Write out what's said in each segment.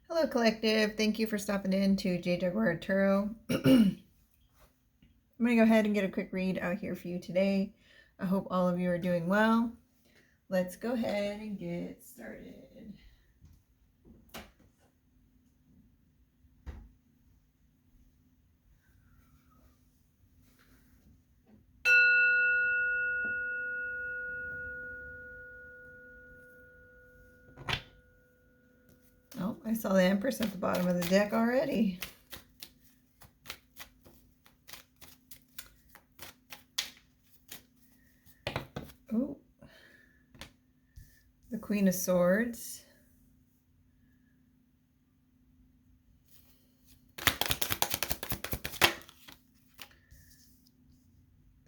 Hello, Collective. Thank you for stopping in to J. Jaguar Tarot. I'm going to go ahead and get a quick read out here for you today. I hope all of you are doing well. Let's go ahead and get started. Oh, I saw the Empress at the bottom of the deck already. Oh, the Queen of Swords.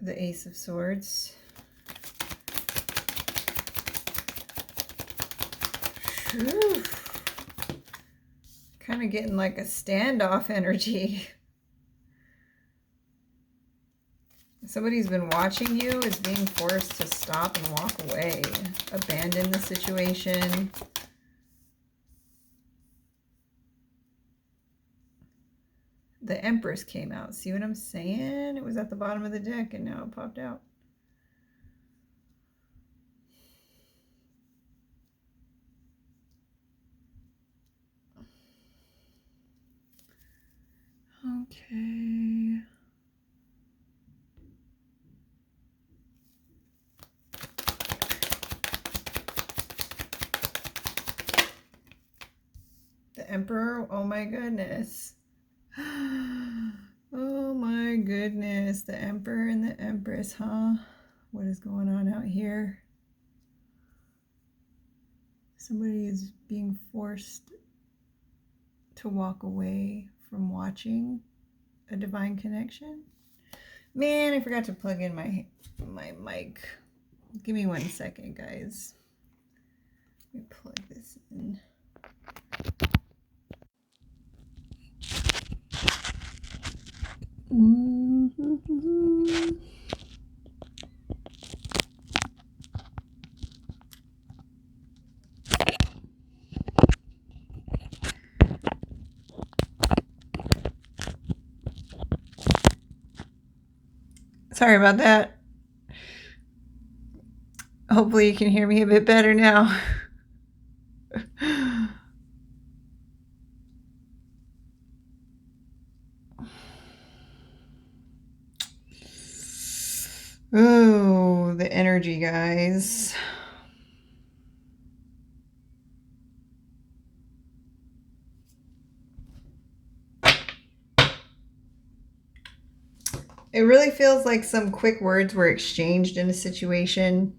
The Ace of Swords. Whew. Kind of getting like a standoff energy. Somebody's been watching you is being forced to stop and walk away. Abandon the situation. The Empress came out. See what I'm saying? It was at the bottom of the deck and now it popped out. Okay. The Emperor, oh my goodness. Oh my goodness, the Emperor and the Empress, huh? What is going on out here? Somebody is being forced to walk away from watching a divine connection. Man, I forgot to plug in my mic. Give me 1 second, guys. Let me plug this in. Sorry about that. Hopefully you can hear me a bit better now. Ooh, the energy, guys. It really feels like some quick words were exchanged in a situation.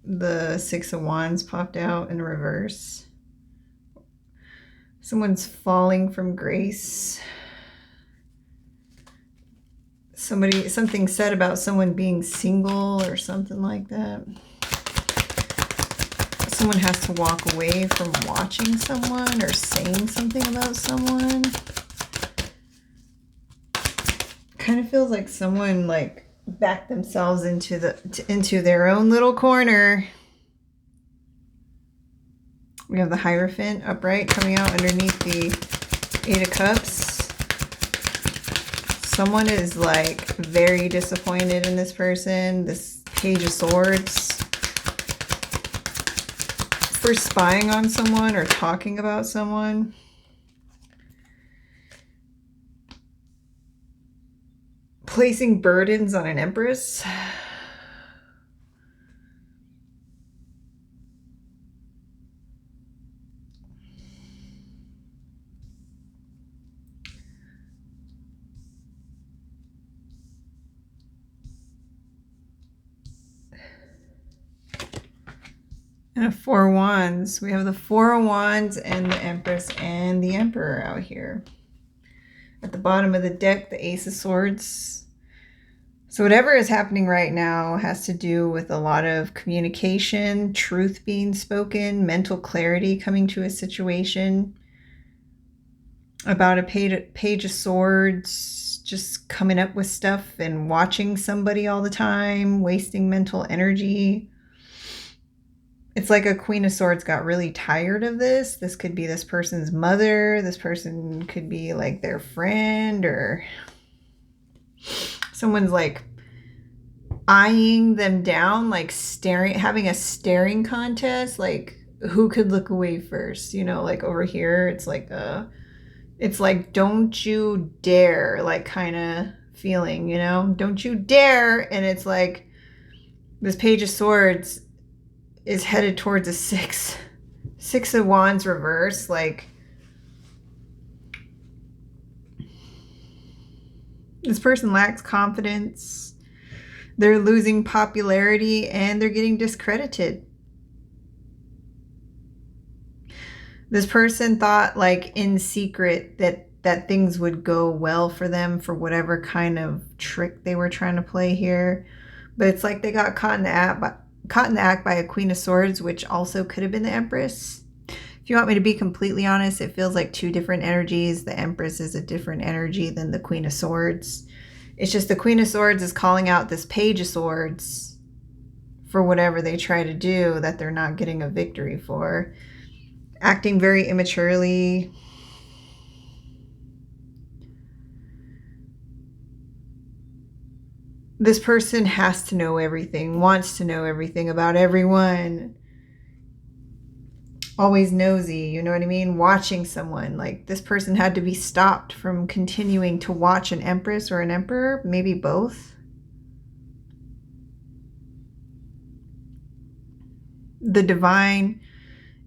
The Six of Wands popped out in reverse. Someone's falling from grace. Something said about someone being single or something like that. Someone has to walk away from watching someone or saying something about someone. Kind of feels like someone like backed themselves into their own little corner. We have the Hierophant upright coming out underneath the Eight of Cups. Someone is like very disappointed in this person. This Page of Swords. For spying on someone or talking about someone. Placing burdens on an Empress. And a Four of Wands. We have the Four of Wands and the Empress and the Emperor out here. At the bottom of the deck, the Ace of Swords. So whatever is happening right now has to do with a lot of communication, truth being spoken, mental clarity coming to a situation. About a Page of Swords, just coming up with stuff and watching somebody all the time, wasting mental energy. It's like a Queen of Swords got really tired of this. This could be this person's mother. This person could be like their friend, or someone's like eyeing them down, like staring, having a staring contest, like who could look away first, you know, like over here it's like don't you dare, like kind of feeling, you know, don't you dare. And it's like this Page of Swords is headed towards a six of Wands reverse. Like this person lacks confidence, they're losing popularity, and they're getting discredited. This person thought, like in secret, that things would go well for them for whatever kind of trick they were trying to play here. But it's like they got caught in the act by a Queen of Swords, which also could have been the Empress. If you want me to be completely honest, it feels like two different energies. The Empress is a different energy than the Queen of Swords. It's just the Queen of Swords is calling out this Page of Swords for whatever they try to do that they're not getting a victory for. Acting very immaturely. This person has to know everything, wants to know everything about everyone. Always nosy, you know what I mean? Watching someone. Like this person had to be stopped from continuing to watch an Empress or an Emperor, maybe both. The divine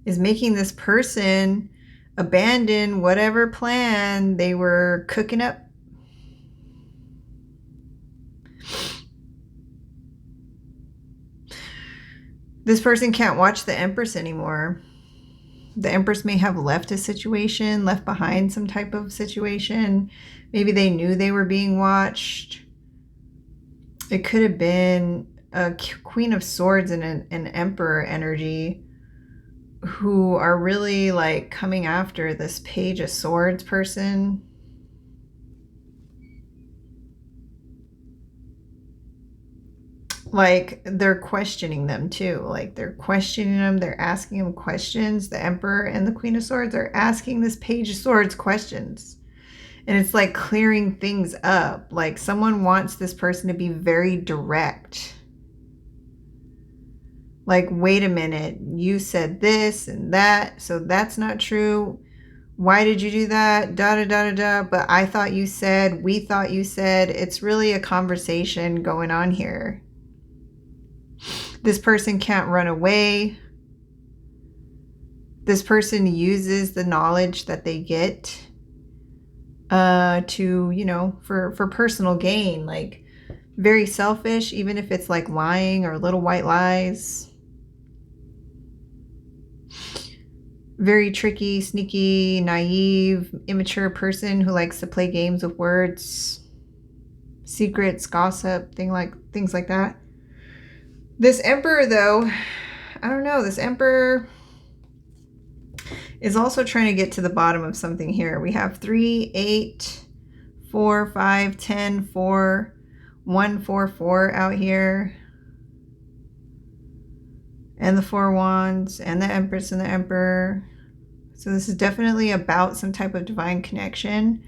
is making this person abandon whatever plan they were cooking up. This person can't watch the Empress anymore. The Empress may have left a situation, left behind some type of situation. Maybe they knew they were being watched. It could have been a Queen of Swords and an Emperor energy who are really like coming after this Page of Swords person. Like they're questioning them too. Like they're questioning them. They're asking them questions. The Emperor and the Queen of Swords are asking this Page of Swords questions. And it's like clearing things up. Like someone wants this person to be very direct. Like, wait a minute, you said this and that, so that's not true. Why did you do that? Da da da da da. But I thought you said, we thought you said. It's really a conversation going on here. This person can't run away. This person uses the knowledge that they get to, you know, for personal gain. Like very selfish, even if it's like lying or little white lies. Very tricky, sneaky, naive, immature person who likes to play games with words, secrets, gossip, things like that. This Emperor, though, I don't know. This Emperor is also trying to get to the bottom of something here. We have 3, 8, 4, 5, 10, 4, 1, 4, 4 out here. And the 4 Wands, and the Empress and the Emperor. So this is definitely about some type of divine connection.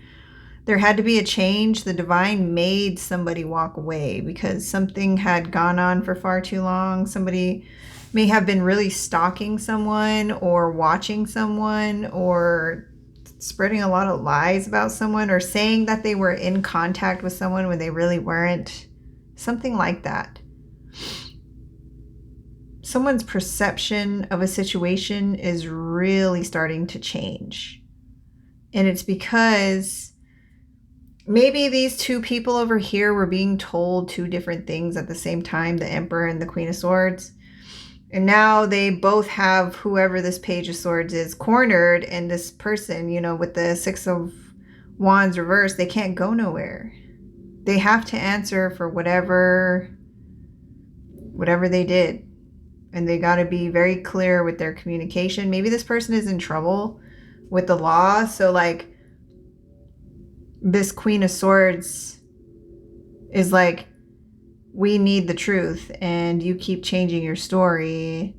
There had to be a change. The divine made somebody walk away because something had gone on for far too long. Somebody may have been really stalking someone or watching someone or spreading a lot of lies about someone or saying that they were in contact with someone when they really weren't. Something like that. Someone's perception of a situation is really starting to change. And it's because maybe these two people over here were being told two different things at the same time, the Emperor and the Queen of Swords. And now they both have whoever this Page of Swords is cornered, and this person, you know, with the 6 of Wands reversed, they can't go nowhere. They have to answer for whatever they did. And they got to be very clear with their communication. Maybe this person is in trouble with the law. So like this Queen of Swords is like, we need the truth and you keep changing your story.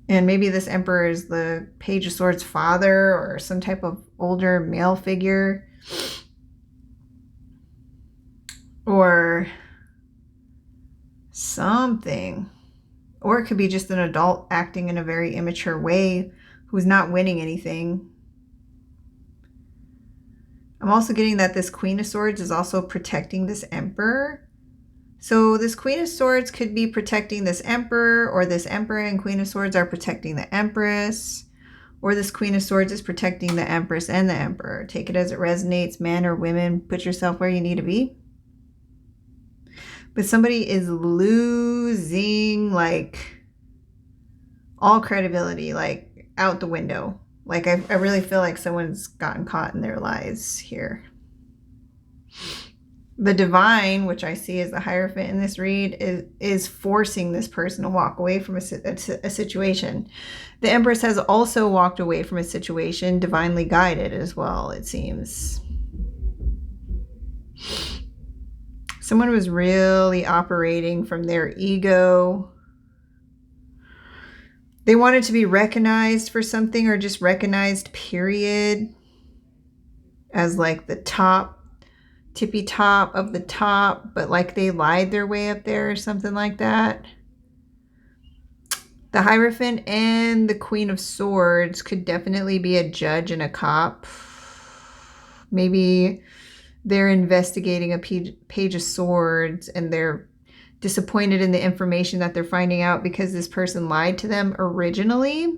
And maybe this Emperor is the Page of Swords father or some type of older male figure. Or something. Or it could be just an adult acting in a very immature way who's not winning anything. I'm also getting that this Queen of Swords is also protecting this Emperor. So this Queen of Swords could be protecting this Emperor, or this Emperor and Queen of Swords are protecting the Empress, or this Queen of Swords is protecting the Empress and the Emperor. Take it as it resonates, men or women. Put yourself where you need to be. But somebody is losing, like, all credibility, like, out the window. Like, I really feel like someone's gotten caught in their lies here. The Divine, which I see as the Hierophant in this read, is forcing this person to walk away from a situation. The Empress has also walked away from a situation, divinely guided as well, it seems. Someone was really operating from their ego. They wanted to be recognized for something, or just recognized, period, as like the top, tippy top of the top, but like they lied their way up there or something like that. The Hierophant and the Queen of Swords could definitely be a judge and a cop. Maybe they're investigating a Page of Swords and they're disappointed in the information that they're finding out because this person lied to them originally.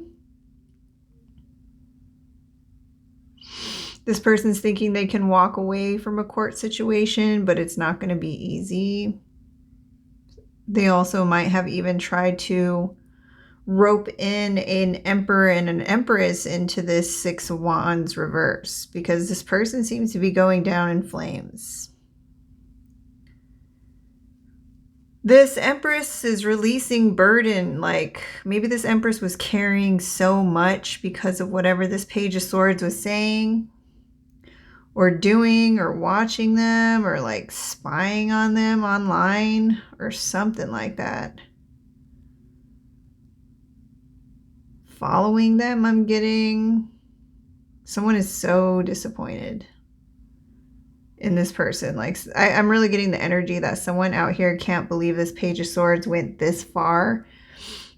This person's thinking they can walk away from a court situation, but it's not going to be easy. They also might have even tried to rope in an Emperor and an Empress into this Six of Wands reverse, because this person seems to be going down in flames. This Empress is releasing burden. Like, maybe this Empress was carrying so much because of whatever this Page of Swords was saying or doing, or watching them, or like spying on them online or something like that. Following them, I'm getting. Someone is so disappointed in this person. Like, I'm really getting the energy that someone out here can't believe this Page of Swords went this far.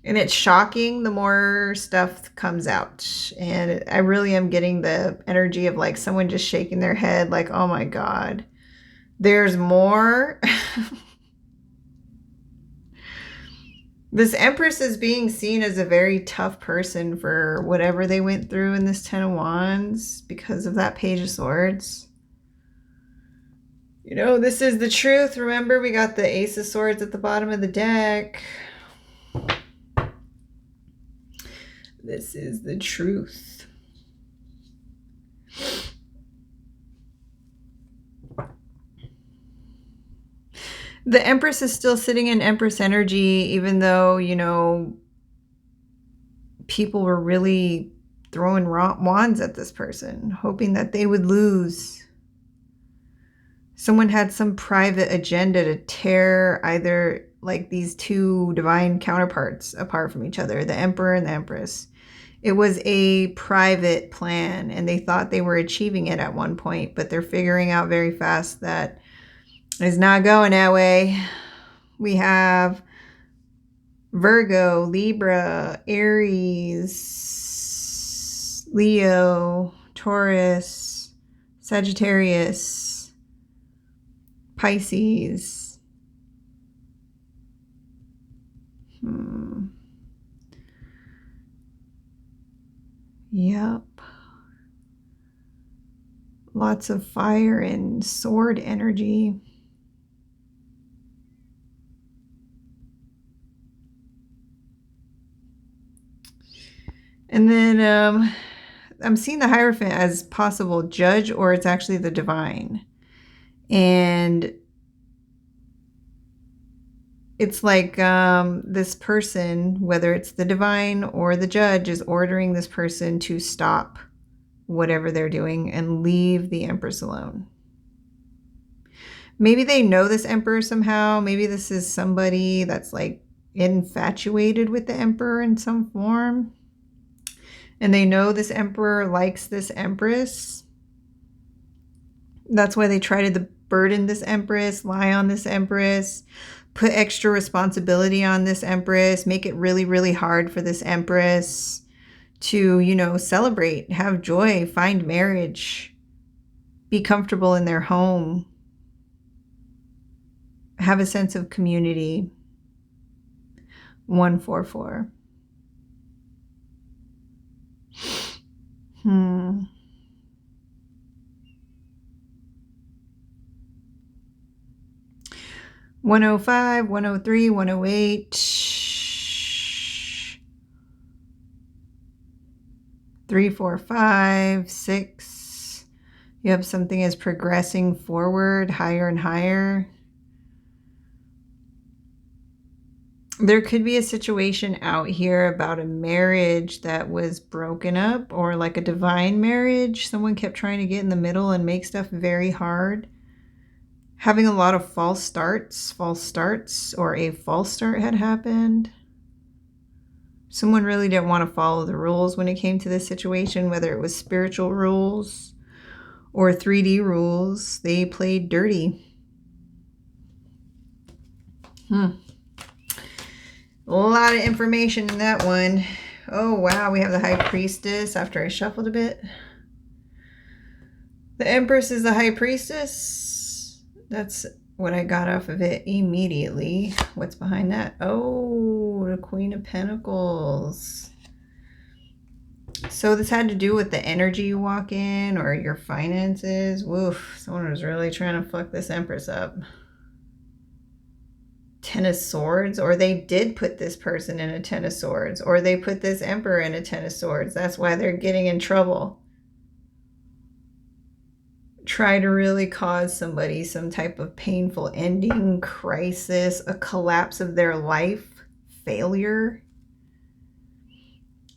And it's shocking the more stuff comes out. And I really am getting the energy of like someone just shaking their head like, oh my God, there's more. This Empress is being seen as a very tough person for whatever they went through in this Ten of Wands because of that Page of Swords. You know, this is the truth. Remember, we got the Ace of Swords at the bottom of the deck. This is the truth. The Empress is still sitting in Empress energy, even though, you know, people were really throwing wands at this person, hoping that they would lose. Someone had some private agenda to tear either like these two divine counterparts apart from each other, the Emperor and the Empress. It was a private plan, and they thought they were achieving it at one point, but they're figuring out very fast that it's not going that way. We have Virgo, Libra, Aries, Leo, Taurus, Sagittarius, Pisces. Yep. Lots of fire and sword energy. And then I'm seeing the Hierophant as possible judge, or it's actually the Divine. And it's like this person, whether it's the Divine or the judge, is ordering this person to stop whatever they're doing and leave the Empress alone. Maybe they know this Emperor somehow. Maybe this is somebody that's like, infatuated with the Emperor in some form. And they know this Emperor likes this Empress. That's why they try to burden this Empress, lie on this Empress, put extra responsibility on this Empress, make it really, really hard for this Empress to, you know, celebrate, have joy, find marriage, be comfortable in their home, have a sense of community. 144. 105, 103, 108, 3, 4, 5, 6. You have something is progressing forward, higher and higher. There could be a situation out here about a marriage that was broken up, or like a divine marriage. Someone kept trying to get in the middle and make stuff very hard. Having a lot of false starts, or a false start had happened. Someone really didn't want to follow the rules when it came to this situation, whether it was spiritual rules or 3D rules. They played dirty. A lot of information in that one. Oh, wow. We have the High Priestess after I shuffled a bit. The Empress is the High Priestess. That's what I got off of it immediately. What's behind that? Oh, the Queen of Pentacles. So this had to do with the energy you walk in or your finances. Woof. Someone was really trying to fuck this Empress up. 10 of Swords, or they did put this person in a 10 of Swords, or they put this Emperor in a 10 of Swords. That's why they're getting in trouble. Try to really cause somebody some type of painful ending, crisis, a collapse of their life, failure.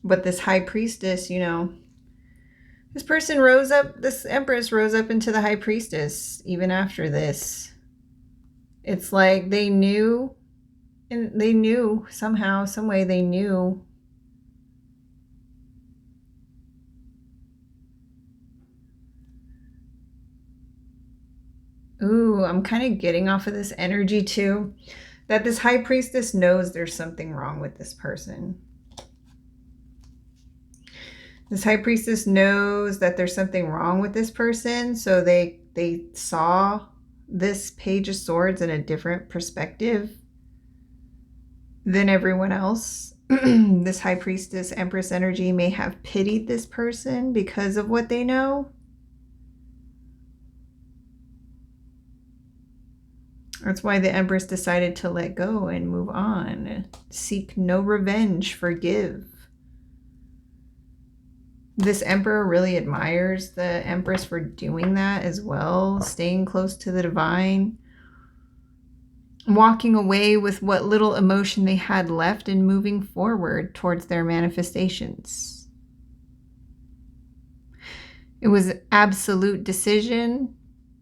But this High Priestess, you know, this person rose up, this Empress rose up into the High Priestess even after this. It's like they knew, and they knew somehow, some way they knew. Ooh, I'm kind of getting off of this energy too, that this High Priestess knows there's something wrong with this person. This High Priestess knows that there's something wrong with this person, so they saw this Page of Swords in a different perspective than everyone else. This High Priestess Empress energy may have pitied this person because of what they know. That's why the Empress decided to let go and move on. Seek no revenge, forgive. This Emperor really admires the Empress for doing that as well, staying close to the divine, walking away with what little emotion they had left and moving forward towards their manifestations. It was absolute decision.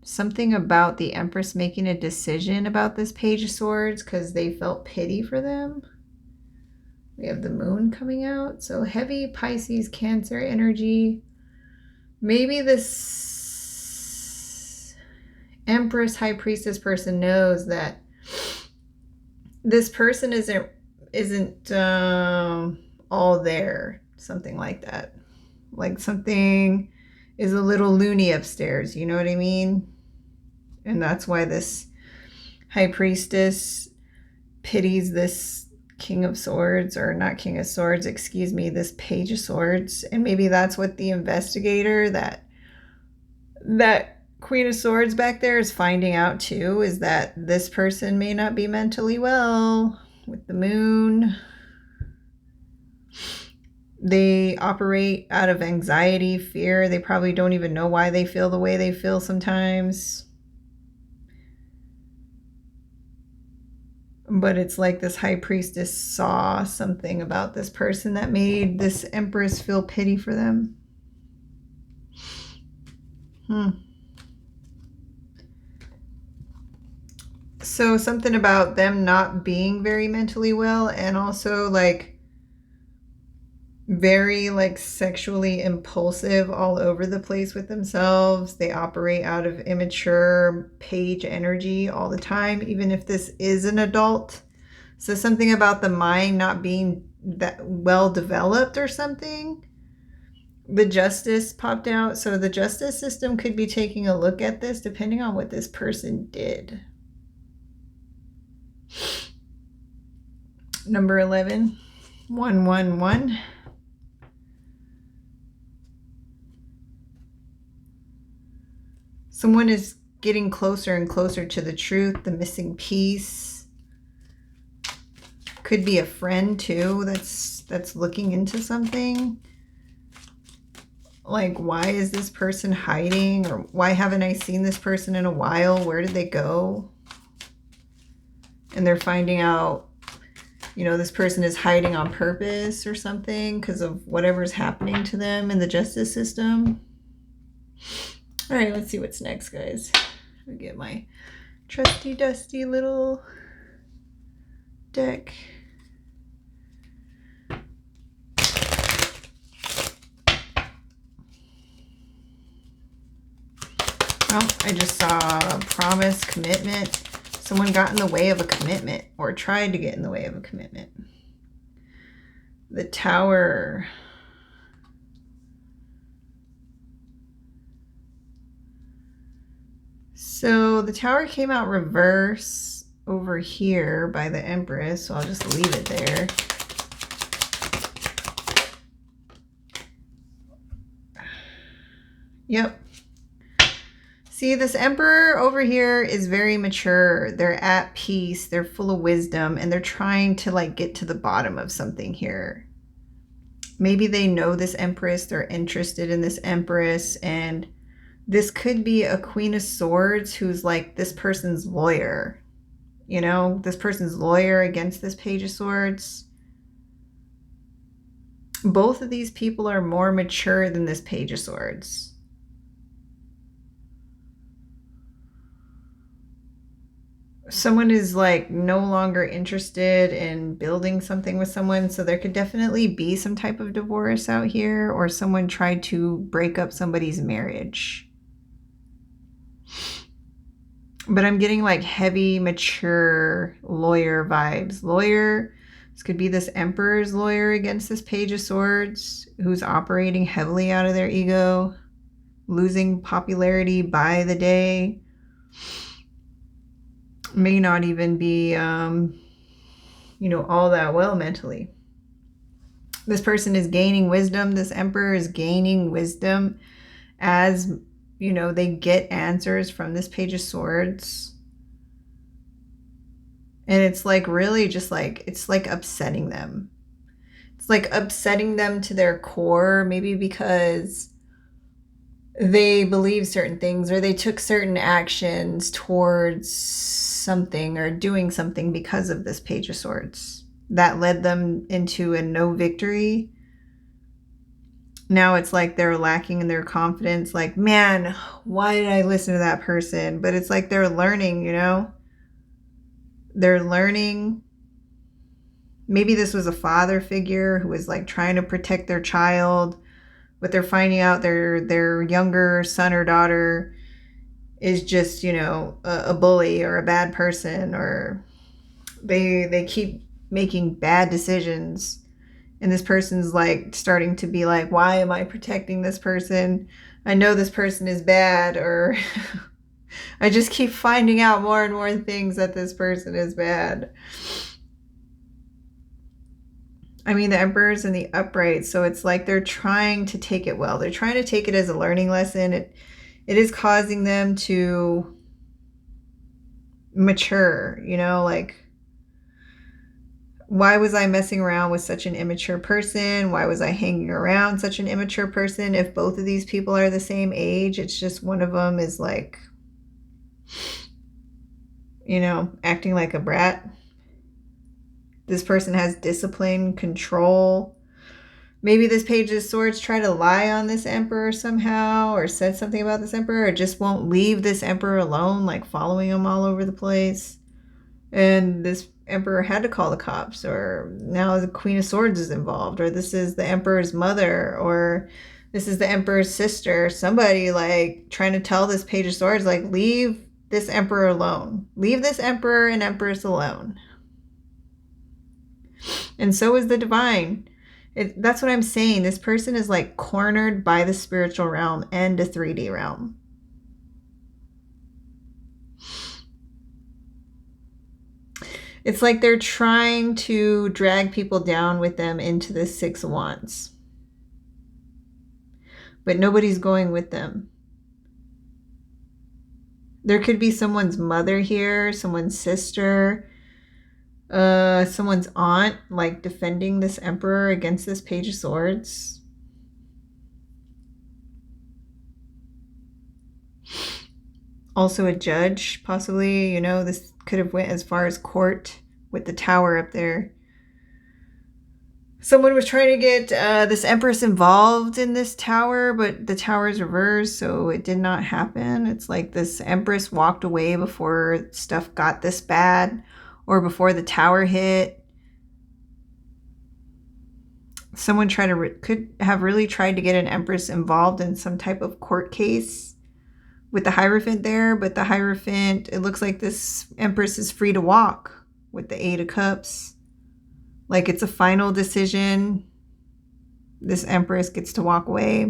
Something about the Empress making a decision about this Page of Swords because they felt pity for them. We have the Moon coming out. So heavy Pisces, Cancer energy. Maybe this Empress, High Priestess person knows that this person isn't all there. Something like that. Like something is a little loony upstairs. You know what I mean? And that's why this High Priestess pities this King of Swords, or not King of Swords, excuse me, this Page of Swords. And maybe that's what the investigator, that Queen of Swords back there, is finding out too, is that this person may not be mentally well with the Moon. They operate out of anxiety, fear. They probably don't even know why they feel the way they feel sometimes. But it's like this High Priestess saw something about this person that made this Empress feel pity for them. So something about them not being very mentally well, and also like very like sexually impulsive all over the place with themselves. They operate out of immature page energy all the time, even if this is an adult. So something about the mind not being that well developed or something. The justice popped out. So the justice system could be taking a look at this depending on what this person did. Number 11, 111. Someone is getting closer and closer to the truth, the missing piece. Could be a friend too that's looking into something. Like, why is this person hiding? Or why haven't I seen this person in a while? Where did they go? And they're finding out, you know, this person is hiding on purpose or something because of whatever's happening to them in the justice system. All right, let's see what's next, guys. I'll get my trusty dusty little deck. Well, I just saw promise, commitment. Someone got in the way of a commitment or tried to get in the way of a commitment. The Tower. So the Tower came out reverse over here by the Empress, so I'll just leave it there. Yep. See, this Emperor over here is very mature. They're at peace. They're full of wisdom, and they're trying to like get to the bottom of something here. Maybe they know this Empress. They're interested in this Empress, and this could be a Queen of Swords who's like this person's lawyer. You know, this person's lawyer against this Page of Swords. Both of these people are more mature than this Page of Swords. Someone is like no longer interested in building something with someone, so there could definitely be some type of divorce out here, or someone tried to break up somebody's marriage. But I'm getting like heavy, mature lawyer vibes. Lawyer, this could be this Emperor's lawyer against this Page of Swords, who's operating heavily out of their ego, losing popularity by the day. May not even be, you know, all that well mentally. This person is gaining wisdom. This Emperor is gaining wisdom as, you know, they get answers from this Page of Swords. And it's like really just like, it's like upsetting them. It's like upsetting them to their core, maybe because they believe certain things or they took certain actions towards something or doing something because of this Page of Swords that led them into a no victory. Now it's like they're lacking in their confidence. Like, man, why did I listen to that person? But it's like they're learning, you know? They're learning. Maybe this was a father figure who was like trying to protect their child, but they're finding out their younger son or daughter is just, you know, a bully or a bad person, or they keep making bad decisions. And this person's like starting to be like, why am I protecting this person? I know this person is bad, or I just keep finding out more and more things that this person is bad. I mean, the Emperor's in the upright, so it's like they're trying to take it well. They're trying to take it as a learning lesson. It is causing them to mature, you know, like, why was I messing around with such an immature person? Why was I hanging around such an immature person? If both of these people are the same age, it's just one of them is like, you know, acting like a brat. This person has discipline, control. Maybe this Page of Swords try to lie on this Emperor somehow, or said something about this Emperor, or just won't leave this Emperor alone, like following him all over the place. and this emperor had to call the cops, or now the Queen of Swords is involved, or this is the emperor's mother, or this is the emperor's sister. Somebody like trying to tell this Page of Swords, like, leave this emperor alone. Leave this emperor and empress alone. And so is the divine. That's what I'm saying. This person is like cornered by the spiritual realm and the 3D realm. It's like they're trying to drag people down with them into the 6 of Wands. But nobody's going with them. There could be someone's mother here, someone's sister, someone's aunt, like defending this emperor against this Page of Swords. Also a judge, possibly. You know, this could have went as far as court with the tower up there. Someone was trying to get this Empress involved in this tower, but the tower is reversed, so it did not happen. It's like this Empress walked away before stuff got this bad, or before the tower hit. Someone could have really tried to get an Empress involved in some type of court case with the Hierophant there, but the Hierophant, it looks like this Empress is free to walk with the 8 of Cups. Like it's a final decision. This Empress gets to walk away.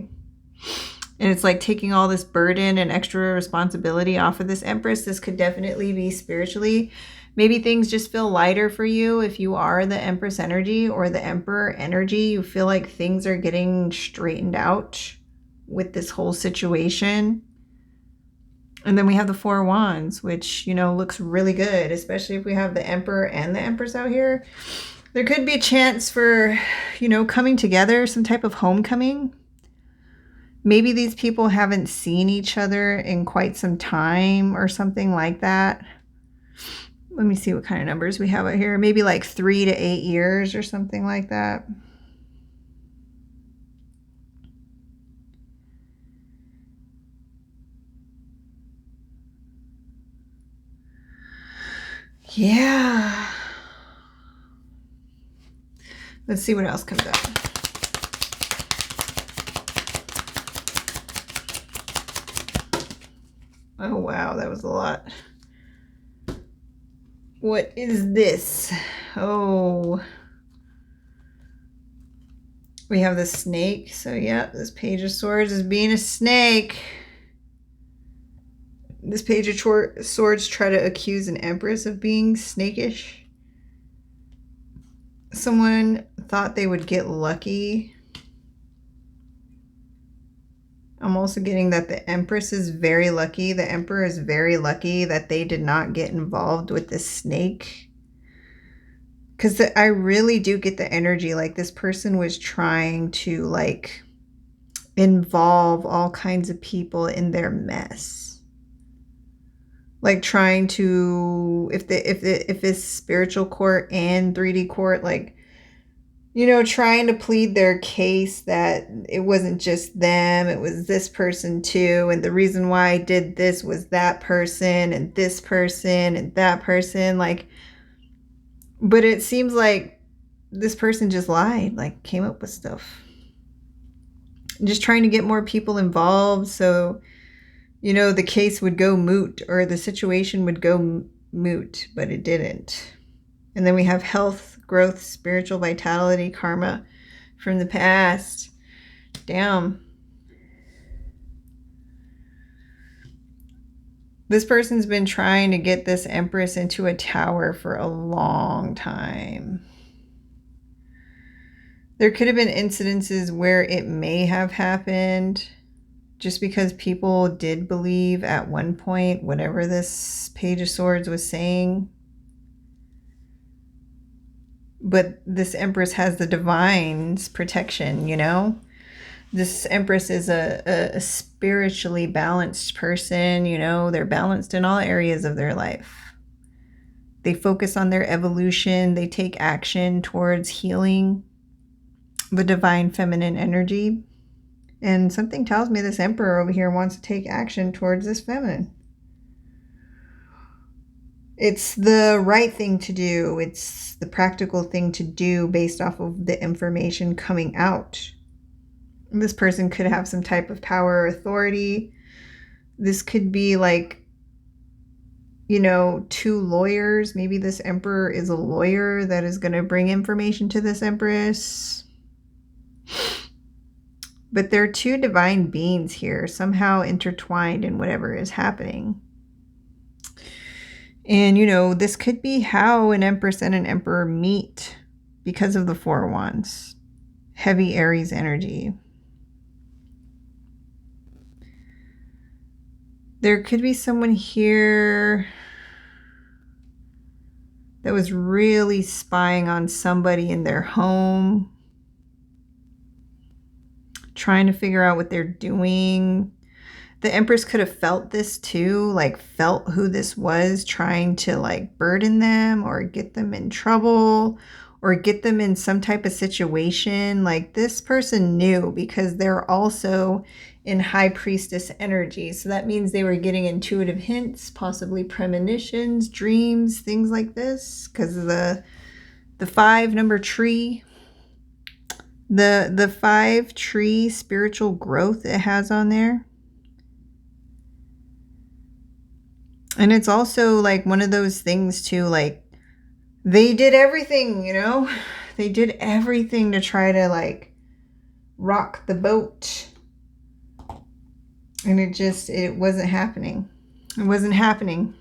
And it's like taking all this burden and extra responsibility off of this Empress. This could definitely be spiritually. Maybe things just feel lighter for you if you are the Empress energy or the Emperor energy. You feel like things are getting straightened out with this whole situation. And then we have the 4 of Wands, which, you know, looks really good, especially if we have the Emperor and the Empress out here. There could be a chance for, you know, coming together, some type of homecoming. Maybe these people haven't seen each other in quite some time or something like that. Let me see what kind of numbers we have out here. Maybe like 3 to 8 years or something like that. Yeah. Let's see what else comes up. Oh, wow. That was a lot. What is this? Oh. We have the snake. So, yeah, this Page of Swords is being a snake. This Page of Swords try to accuse an Empress of being snakish. Someone thought they would get lucky. I'm also getting that the Empress is very lucky. The Emperor is very lucky that they did not get involved with this snake. Because I really do get the energy like this person was trying to like involve all kinds of people in their mess. Like trying to, if it's spiritual court and 3D court, like, you know, trying to plead their case that it wasn't just them, it was this person too. And the reason why I did this was that person and this person and that person. Like, but it seems like this person just lied, like came up with stuff. Just trying to get more people involved. So, you know, the case would go moot or the situation would go moot, but it didn't. And then we have health, growth, spiritual vitality, karma from the past. Damn. This person's been trying to get this Empress into a tower for a long time. There could have been incidences where it may have happened just because people did believe at one point whatever this Page of Swords was saying. But this Empress has the divine's protection, you know? This Empress is a spiritually balanced person, you know? They're balanced in all areas of their life. They focus on their evolution. They take action towards healing the divine feminine energy. And something tells me this Emperor over here wants to take action towards this feminine. It's the right thing to do. It's the practical thing to do based off of the information coming out. This person could have some type of power or authority. This could be like, you know, two lawyers. Maybe this emperor is a lawyer that is going to bring information to this empress. But they're two divine beings here, somehow intertwined in whatever is happening. And, you know, this could be how an empress and an emperor meet because of the Four of Wands. Heavy Aries energy. There could be someone here that was really spying on somebody in their home, trying to figure out what they're doing. The Empress could have felt this too, like felt who this was, trying to like burden them or get them in trouble or get them in some type of situation. Like this person knew because they're also in High Priestess energy. So that means they were getting intuitive hints, possibly premonitions, dreams, things like this because of the 5 number tree. The 5 tree spiritual growth it has on there. And it's also like one of those things too, like they did everything, you know, they did everything to try to like rock the boat. And it wasn't happening. It wasn't happening.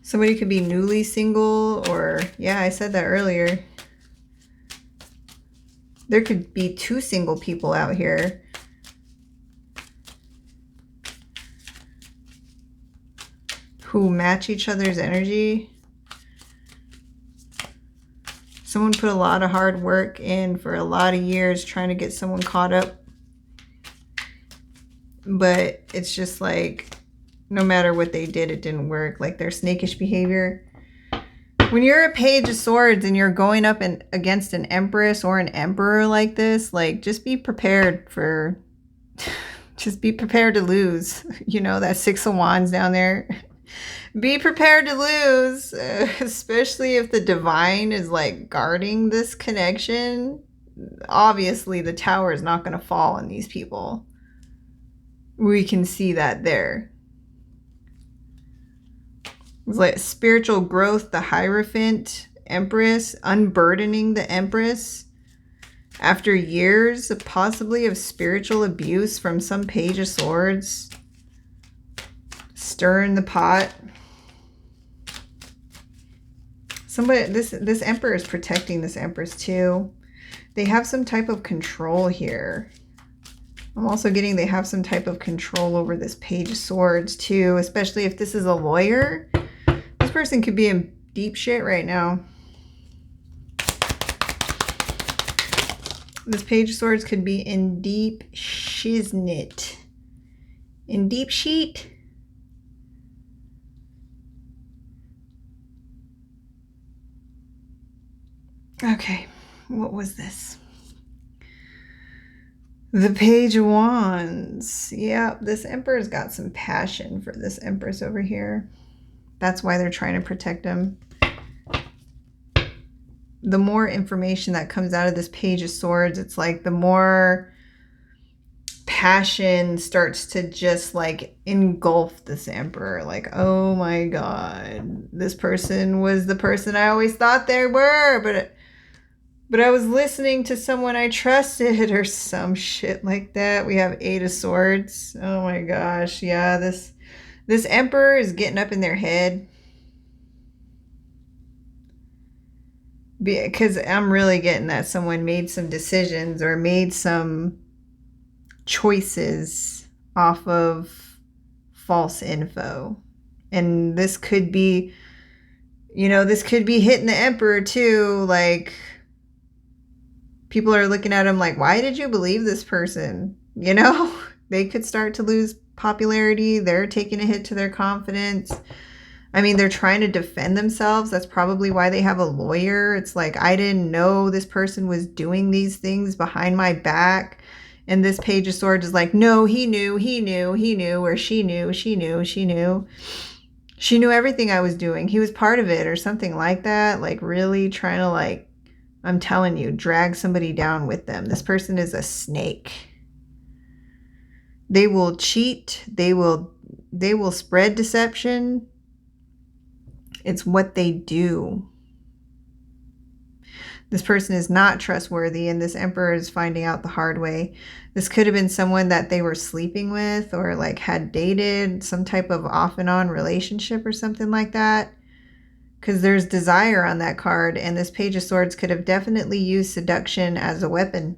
Somebody could be newly single or, yeah, I said that earlier. There could be 2 single people out here. Who match each other's energy. Someone put a lot of hard work in for a lot of years trying to get someone caught up. But it's just like, no matter what they did, it didn't work. Like their snakish behavior. When you're a Page of Swords and you're going up against an Empress or an Emperor like this, like just be prepared for, just be prepared to lose. You know, that 6 of Wands down there. Be prepared to lose, especially if the divine is like guarding this connection. Obviously, the tower is not going to fall on these people. We can see that there. It's like spiritual growth, the Hierophant, Empress, unburdening the Empress. After years, possibly of spiritual abuse from some Page of Swords. Stirring the pot. Somebody, this Emperor is protecting this Empress too. They have some type of control here. I'm also getting they have some type of control over this Page of Swords too, especially if this is a lawyer. This person could be in deep shit right now. This Page of Swords could be in deep shiznit. In deep sheet. Okay, what was this? The Page of Wands. Yeah, this Emperor's got some passion for this Empress over here. That's why they're trying to protect him. The more information that comes out of this Page of Swords, it's like the more passion starts to just like engulf this Emperor. Like, oh my God, this person was the person I always thought they were, but I was listening to someone I trusted or some shit like that. We have 8 of Swords. Oh my gosh. Yeah, this Emperor is getting up in their head. Because I'm really getting that someone made some decisions or made some choices off of false info. And this could be, you know, this could be hitting the Emperor too. Like, people are looking at him like, why did you believe this person? You know, they could start to lose popularity. They're taking a hit to their confidence. I mean, they're trying to defend themselves. That's probably why they have a lawyer. It's like, I didn't know this person was doing these things behind my back. And this Page of Swords is like, no, he knew, or she knew, she knew. She knew everything I was doing. He was part of it or something like that. Like really trying to, like, I'm telling you, drag somebody down with them. This person is a snake. They will cheat. They will spread deception. It's what they do. This person is not trustworthy, and this Emperor is finding out the hard way. This could have been someone that they were sleeping with or like had dated, some type of off and on relationship or something like that. Because there's desire on that card, and this Page of Swords could have definitely used seduction as a weapon.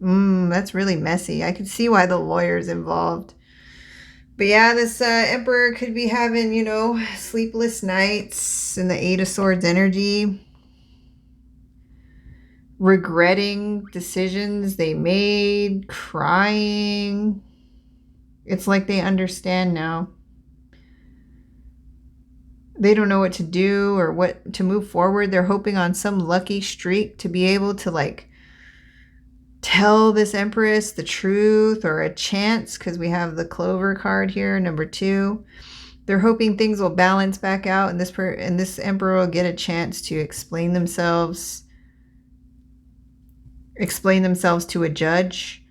That's really messy. I could see why the lawyer's involved. But yeah, this Emperor could be having, you know, sleepless nights in the Eight of Swords energy. Regretting decisions they made, crying. It's like they understand now. They don't know what to do or what to move forward. They're hoping on some lucky streak to be able to, like, tell this Empress the truth, or a chance, because we have the Clover card here, number 2. They're hoping things will balance back out, and this Emperor will get a chance to explain themselves to a judge,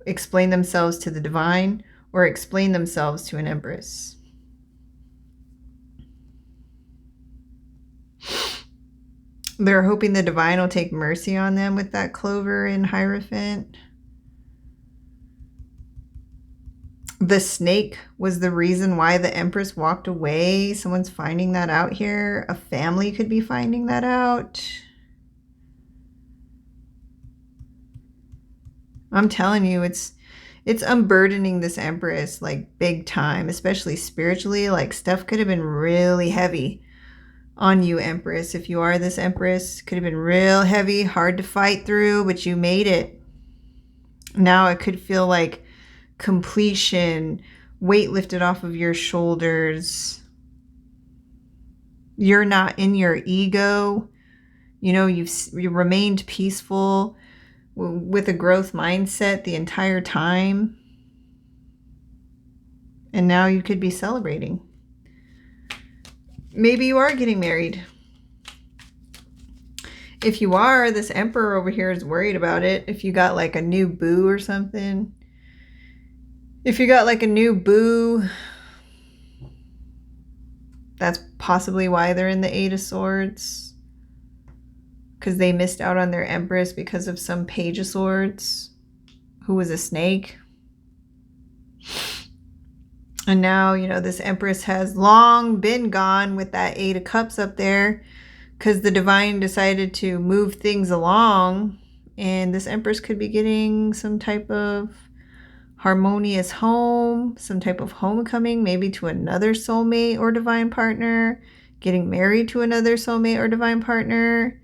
explain themselves to the divine, or explain themselves to an Empress. They're hoping the divine will take mercy on them with that Clover and Hierophant. The snake was the reason why the Empress walked away. Someone's finding that out here. A family could be finding that out. I'm telling you, it's unburdening this Empress, like, big time, especially spiritually. Like, stuff could have been really heavy on you, Empress. If you are this Empress, could have been real heavy, hard to fight through, but you made it. Now it could feel like completion, weight lifted off of your shoulders. You're not in your ego. You know, you remained peaceful with a growth mindset the entire time. And now you could be celebrating. Maybe you are getting married. If you are, this Emperor over here is worried about it. If you got like a new boo or something. If you got like a new boo, that's possibly why they're in the Eight of Swords. Because they missed out on their Empress because of some Page of Swords who was a snake. And now, you know, this Empress has long been gone with that Eight of Cups up there because the divine decided to move things along. And this Empress could be getting some type of harmonious home, some type of homecoming, maybe to another soulmate or divine partner, getting married to another soulmate or divine partner,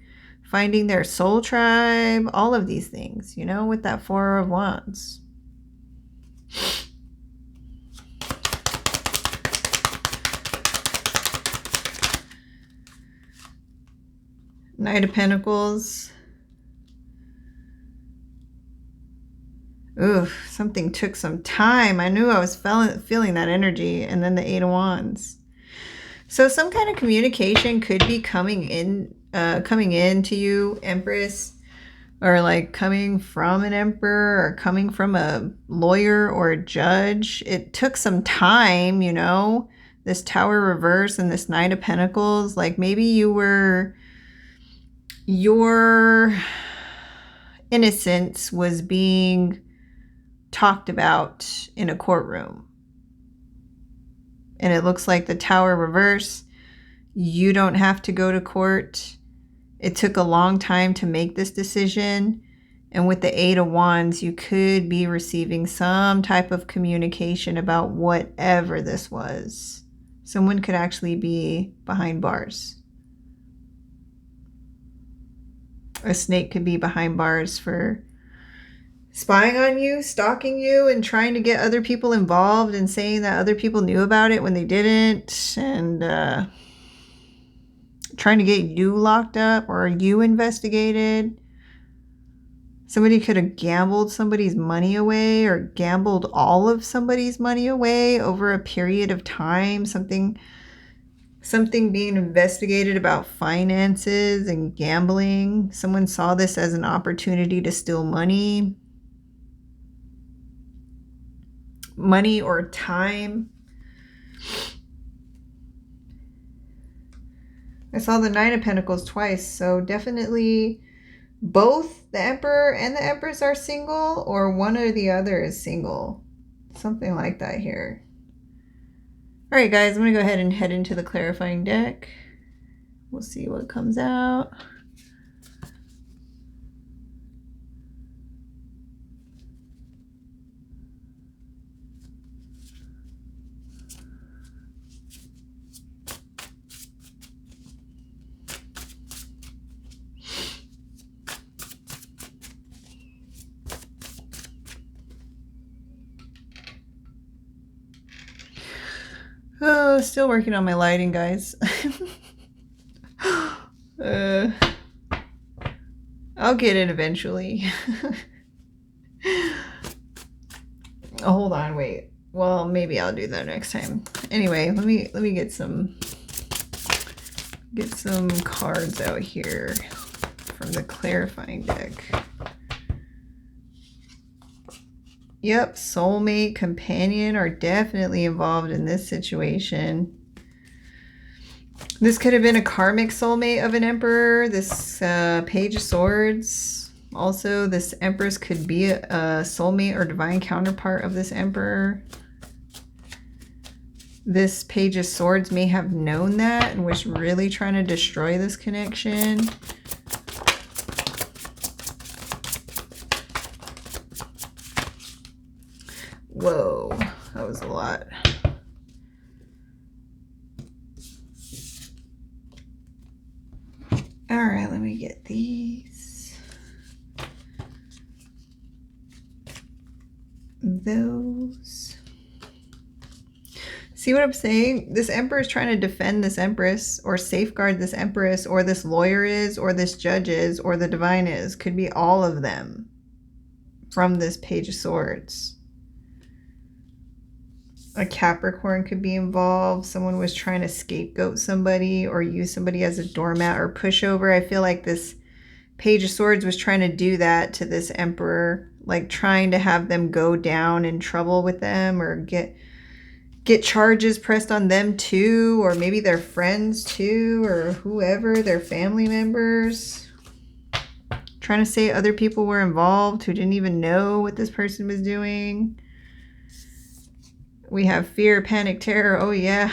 finding their soul tribe, all of these things, you know, with that Four of Wands. Knight of Pentacles. Ooh, something took some time. I knew I was feeling that energy. And then the Eight of Wands. So some kind of communication could be coming in to you, Empress. Or like coming from an Emperor, or coming from a lawyer or a judge. It took some time, you know. This Tower reverse and this Knight of Pentacles. Like maybe your innocence was being talked about in a courtroom. And it looks like the Tower reverse. You don't have to go to court. It took a long time to make this decision. And with the Eight of Wands, you could be receiving some type of communication about whatever this was. Someone could actually be behind bars. A snake could be behind bars for spying on you, stalking you, and trying to get other people involved and saying that other people knew about it when they didn't. And trying to get you locked up or you investigated. Somebody could have gambled somebody's money away or gambled all of somebody's money away over a period of time. Something being investigated about finances and gambling. Someone saw this as an opportunity to steal money. Money or time. I saw the Nine of Pentacles twice, so definitely both the Emperor and the Empress are single, or one or the other is single. Something like that here. All right, guys, I'm going to go ahead and head into the clarifying deck. We'll see what comes out. Oh, still working on my lighting, guys. I'll get it eventually. Oh, hold on, wait. Well, maybe I'll do that next time. Anyway, let me get some cards out here from the clarifying deck. Yep, soulmate, companion are definitely involved in this situation. This could have been a karmic soulmate of an emperor. This Page of Swords. Also, this Empress could be a soulmate or divine counterpart of this emperor. This Page of Swords may have known that and was really trying to destroy this connection. Whoa, that was a lot. All right, let me get these. Those. See what I'm saying? This Emperor is trying to defend this Empress or safeguard this Empress, or this lawyer is, or this judge is, or the divine is. Could be all of them from this Page of Swords. A Capricorn could be involved. Someone was trying to scapegoat somebody or use somebody as a doormat or pushover. I feel like this Page of Swords was trying to do that to this Emperor, like trying to have them go down in trouble with them or get charges pressed on them too, or maybe their friends too, or whoever, their family members. Trying to say other people were involved who didn't even know what this person was doing. We have fear, panic, terror. Oh, yeah.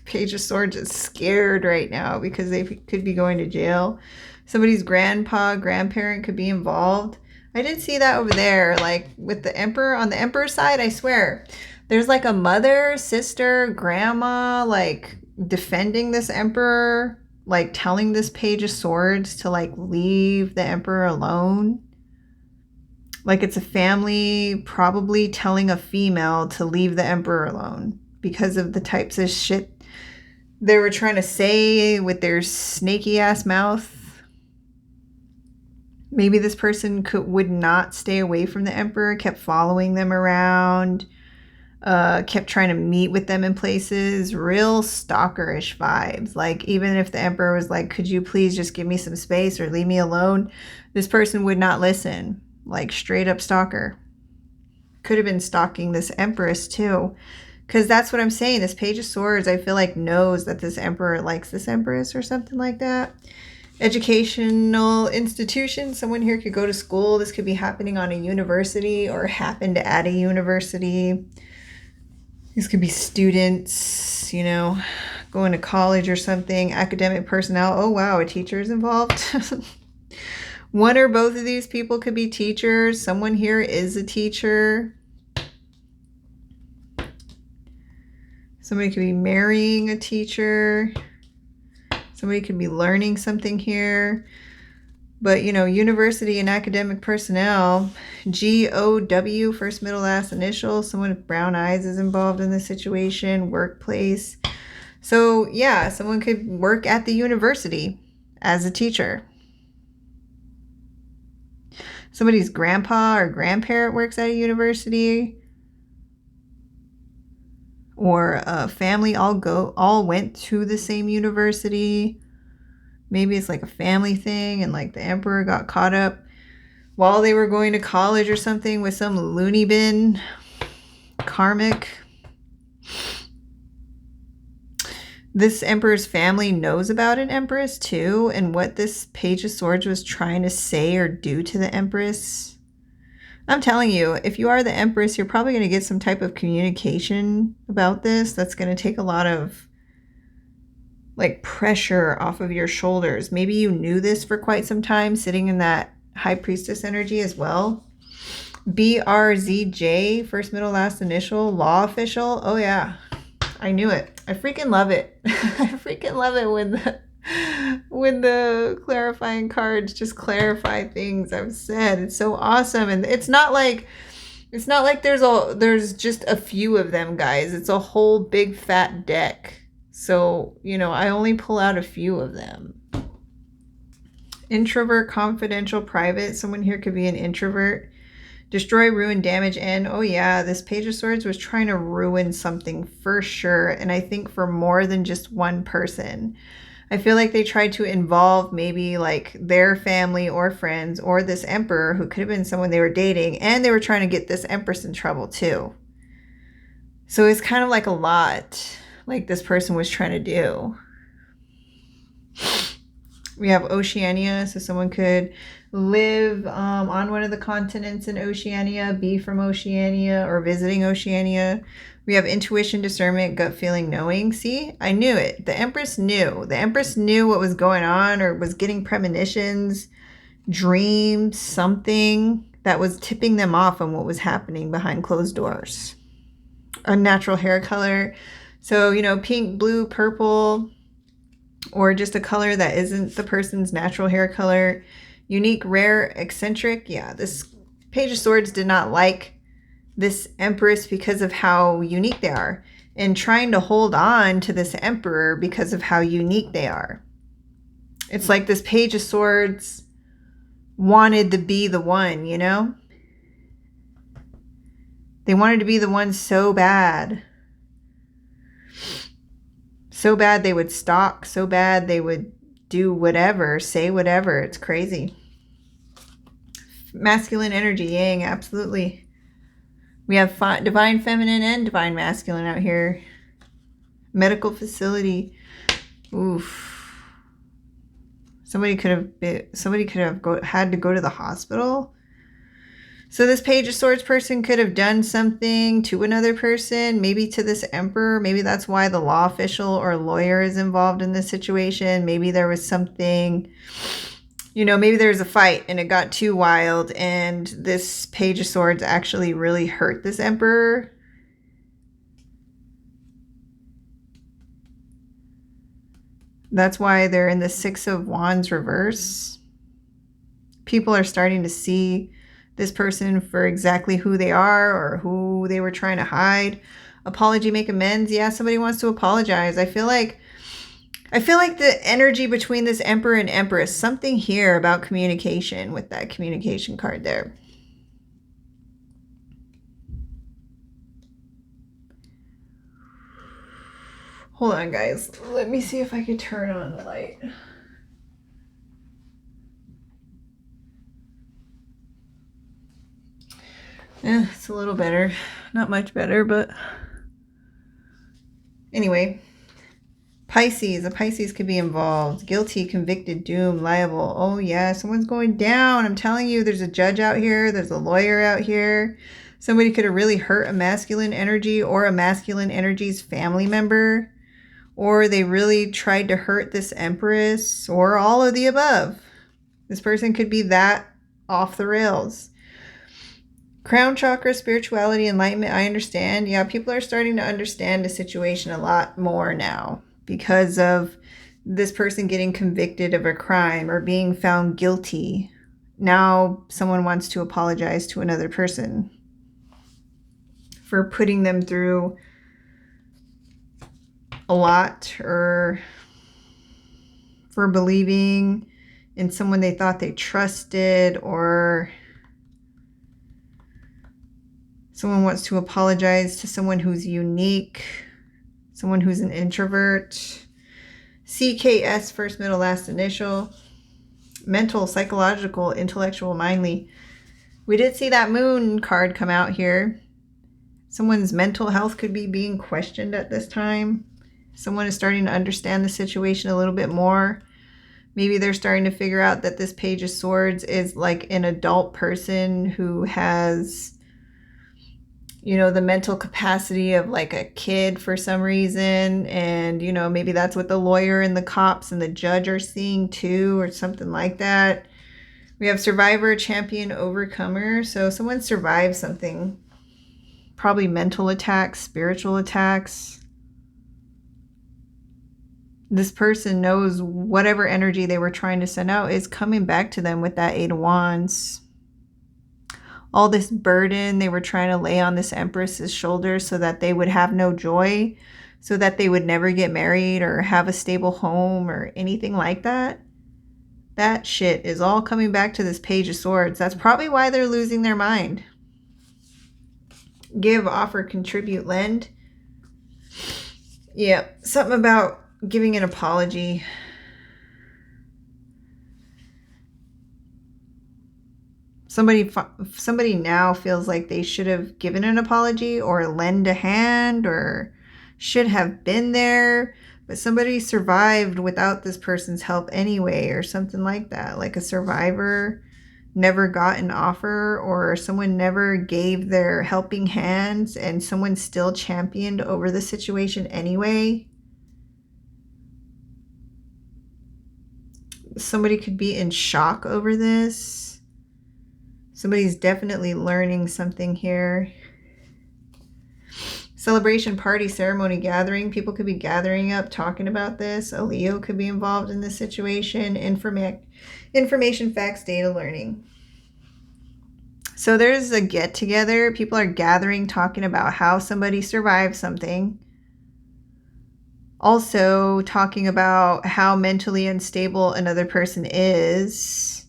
Page of Swords is scared right now because they could be going to jail. Somebody's grandpa, grandparent could be involved. I did see that over there, like with the Emperor. On the Emperor's side, I swear, there's like a mother, sister, grandma, like defending this Emperor, like telling this Page of Swords to like leave the Emperor alone. Like it's a family probably telling a female to leave the Emperor alone because of the types of shit they were trying to say with their snaky ass mouth. Maybe this person would not stay away from the Emperor, kept following them around, kept trying to meet with them in places. Real stalkerish vibes. Like even if the Emperor was like, could you please just give me some space or leave me alone? This person would not listen. Like straight up stalker. Could have been stalking this Empress too. Because that's what I'm saying. This Page of Swords, I feel like knows that this Emperor likes this Empress or something like that. Educational institution. Someone here could go to school. This could be happening on a university or happened at a university. These could be students, you know, going to college or something. Academic personnel. Oh, wow. A teacher is involved. One or both of these people could be teachers. Someone here is a teacher. Somebody could be marrying a teacher. Somebody could be learning something here. But, you know, university and academic personnel. GOW, first, middle, last initial. Someone with brown eyes is involved in this situation. Workplace. So yeah, someone could work at the university as a teacher. Somebody's grandpa or grandparent works at a university, or a family all went to the same university. Maybe it's like a family thing, and like the emperor got caught up while they were going to college or something with some loony bin. Karmic. This emperor's family knows about an empress too, and what this Page of Swords was trying to say or do to the empress. I'm telling you, if you are the empress, you're probably going to get some type of communication about this that's going to take a lot of like pressure off of your shoulders. Maybe you knew this for quite some time, sitting in that high priestess energy as well. BRZJ, first, middle, last initial, law official. Oh yeah, I knew it. I freaking love it. I freaking love it when the clarifying cards just clarify things I've said. It's so awesome. And it's not like there's just a few of them, guys. It's a whole big fat deck. So, you know, I only pull out a few of them. Introvert, confidential, private. Someone here could be an introvert. Destroy, ruin, damage, end. Oh yeah, this Page of Swords was trying to ruin something for sure. And I think for more than just one person. I feel like they tried to involve maybe like their family or friends or this emperor who could have been someone they were dating. And they were trying to get this empress in trouble too. So it's kind of like a lot like this person was trying to do. We have Oceania, so someone could live on one of the continents in Oceania, be from Oceania, or visiting Oceania. We have intuition, discernment, gut feeling, knowing. See, I knew it. The Empress knew. The Empress knew what was going on, or was getting premonitions, dreams, something that was tipping them off on what was happening behind closed doors. Unnatural hair color. So, you know, pink, blue, purple, or just a color that isn't the person's natural hair color. Unique, rare, eccentric. Yeah, this Page of Swords did not like this Empress because of how unique they are, and trying to hold on to this Emperor because of how unique they are. It's like this Page of Swords wanted to be the one, you know? They wanted to be the one so bad. So bad they would stalk, so bad they would do whatever, say whatever. It's crazy. Masculine energy, yang, absolutely. We have divine feminine and divine masculine out here. Medical facility. Oof. Somebody could have had to go to the hospital. So this Page of Swords person could have done something to another person, maybe to this emperor. Maybe that's why the law official or lawyer is involved in this situation. Maybe there was something, you know, maybe there was a fight and it got too wild, and this Page of Swords actually really hurt this emperor. That's why they're in the Six of Wands reverse. People are starting to see this person for exactly who they are, or who they were trying to hide. Apology, make amends. Yeah, somebody wants to apologize. I feel like the energy between this Emperor and Empress, something here about communication with that communication card there. Hold on, guys. Let me see if I could turn on the light. Yeah, it's a little better. Not much better, but anyway. Pisces. A Pisces could be involved. Guilty, convicted, doomed, liable. Oh yeah, someone's going down. I'm telling you, there's a judge out here. There's a lawyer out here. Somebody could have really hurt a masculine energy, or a masculine energy's family member. Or they really tried to hurt this Empress, or all of the above. This person could be that off the rails. Crown chakra, spirituality, enlightenment, I understand. Yeah, people are starting to understand the situation a lot more now because of this person getting convicted of a crime or being found guilty. Now someone wants to apologize to another person for putting them through a lot, or for believing in someone they thought they trusted, or someone wants to apologize to someone who's unique, someone who's an introvert. CKS, first, middle, last initial. Mental, psychological, intellectual, mindly. We did see that moon card come out here. Someone's mental health could be being questioned at this time. Someone is starting to understand the situation a little bit more. Maybe they're starting to figure out that this Page of Swords is like an adult person who has, you know, the mental capacity of like a kid for some reason. And, you know, maybe that's what the lawyer and the cops and the judge are seeing too, or something like that. We have survivor, champion, overcomer. So someone survived something, probably mental attacks, spiritual attacks. This person knows whatever energy they were trying to send out is coming back to them with that Eight of Wands. All this burden they were trying to lay on this Empress's shoulders so that they would have no joy, so that they would never get married or have a stable home or anything like that. That shit is all coming back to this Page of Swords. That's probably why they're losing their mind. Give, offer, contribute, lend. Yeah, something about giving an apology. Somebody now feels like they should have given an apology or lend a hand or should have been there, but somebody survived without this person's help anyway, or something like that. Like a survivor never got an offer, or someone never gave their helping hands and someone still championed over the situation anyway. Somebody could be in shock over this. Somebody's definitely learning something here. Celebration, party, ceremony, gathering. People could be gathering up, talking about this. A Leo could be involved in this situation. Information, facts, data, learning. So there's a get together. People are gathering, talking about how somebody survived something. Also talking about how mentally unstable another person is.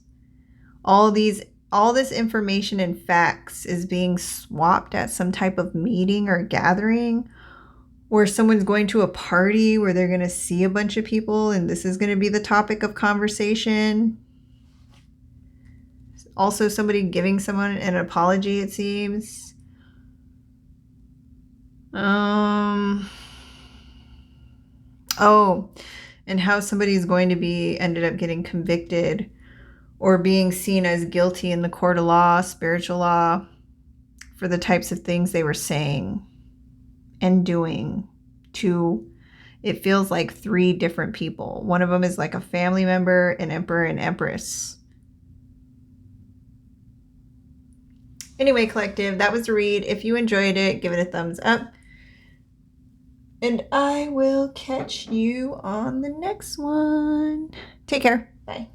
All this information and facts is being swapped at some type of meeting or gathering, or someone's going to a party where they're going to see a bunch of people and this is going to be the topic of conversation. Also somebody giving someone an apology, it seems. Oh, and how somebody's going to be ended up getting convicted or being seen as guilty in the court of law, spiritual law, for the types of things they were saying and doing to, it feels like 3 different people. One of them is like a family member, an emperor, and empress. Anyway, collective, that was the read. If you enjoyed it, give it a thumbs up. And I will catch you on the next one. Take care. Bye.